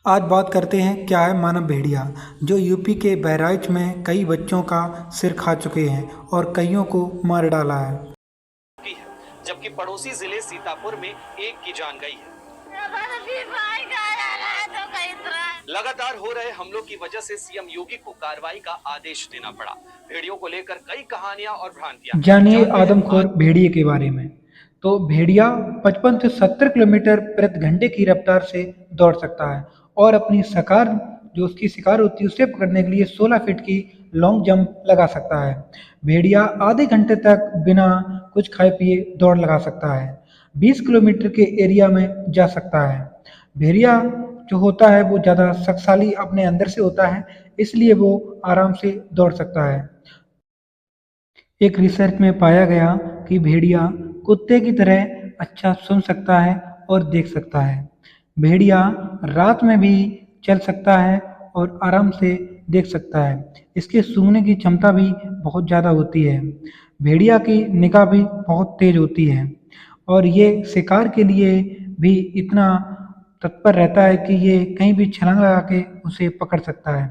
आज बात करते हैं क्या है मानव भेड़िया, जो यूपी के बहराइच में कई बच्चों का सिर खा चुके हैं और कईयों को मार डाला है। जबकि पड़ोसी जिले सीतापुर में एक की जान गई है। लगातार हो रहे हमलों की वजह से सीएम योगी को कार्रवाई का आदेश देना पड़ा। भेड़ियों को लेकर कई कहानियां और भ्रांतियां। जानिए आदमखोर भेड़िए के बारे में। तो भेड़िया 55 से 70 किलोमीटर प्रति घंटे की रफ्तार से दौड़ सकता है और अपनी शिकार जो उसकी शिकार होती है उसे पकड़ने के लिए 16 फीट की लॉन्ग जंप लगा सकता है। भेड़िया आधे घंटे तक बिना कुछ खाए पिए दौड़ लगा सकता है। 20 किलोमीटर के एरिया में जा सकता है। भेड़िया जो होता है वो ज़्यादा शक्तिशाली अपने अंदर से होता है, इसलिए वो आराम से दौड़ सकता है। एक रिसर्च में पाया गया कि भेड़िया कुत्ते की तरह अच्छा सुन सकता है और देख सकता है। भेड़िया रात में भी चल सकता है और आराम से देख सकता है। इसके सूंघने की क्षमता भी बहुत ज़्यादा होती है। भेड़िया की निगाह भी बहुत तेज होती है और ये शिकार के लिए भी इतना तत्पर रहता है कि ये कहीं भी छलांग लगा के उसे पकड़ सकता है।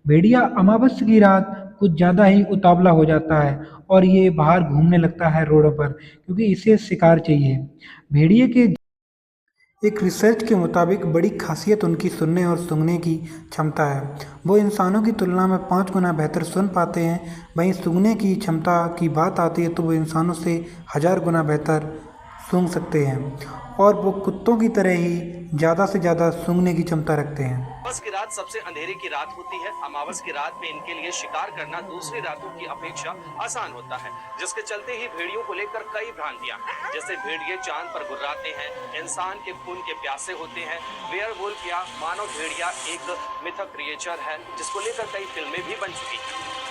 भेड़िया अमावस्या की रात कुछ ज़्यादा ही उतावला हो जाता है और ये बाहर घूमने लगता है रोडों पर, क्योंकि इसे शिकार चाहिए। भेड़िए के एक रिसर्च के मुताबिक बड़ी खासियत उनकी सुनने और सूंघने की क्षमता है। वो इंसानों की तुलना में 5 गुना बेहतर सुन पाते हैं। वहीं सूंघने की क्षमता की बात आती है तो वो इंसानों से 1000 गुना बेहतर सूंघ सकते हैं और वो कुत्तों की तरह ही ज़्यादा से ज़्यादा सूंघने की क्षमता रखते हैं। अमावस की रात सबसे अंधेरे की रात होती है। अमावस की रात में इनके लिए शिकार करना दूसरी रातों की अपेक्षा आसान होता है, जिसके चलते ही भेड़ियों को लेकर कई भ्रांतियां, जैसे भेड़िए चांद पर गुर्राते हैं, इंसान के खून के प्यासे होते हैं, वेयरवुल्फ या मानव भेड़िया एक मिथक क्रिएचर है, जिसको लेकर कई फिल्में भी बन चुकी हैं।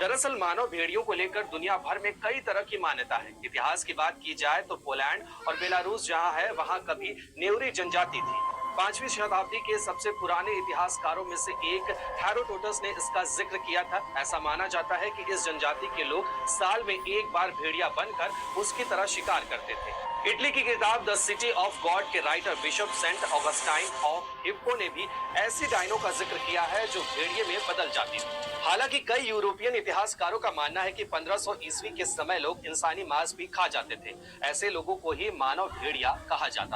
दरअसल मानव भेड़ियों को लेकर दुनिया भर में कई तरह की मान्यता है। इतिहास की बात की जाए तो पोलैंड और बेलारूस जहां है वहां कभी नेउरी जनजाति थी। 5वीं शताब्दी के सबसे पुराने इतिहासकारों में से एक हेरोडोटस ने इसका जिक्र किया था। ऐसा माना जाता है कि इस जनजाति के लोग साल में एक बार भेड़िया बनकर उसकी तरह शिकार करते थे। इटली की किताब द सिटी ऑफ गॉड के writer bishop Saint Augustine of Hippo ने भी ऐसी डायनो का जिक्र किया है जो भेड़िए में बदल जाती थी। हालांकि कई यूरोपियन इतिहासकारों का मानना है कि 1500 ईस्वी के समय लोग इंसानी मांस भी खा जाते थे। ऐसे लोगों को ही मानव भेड़िया कहा जाता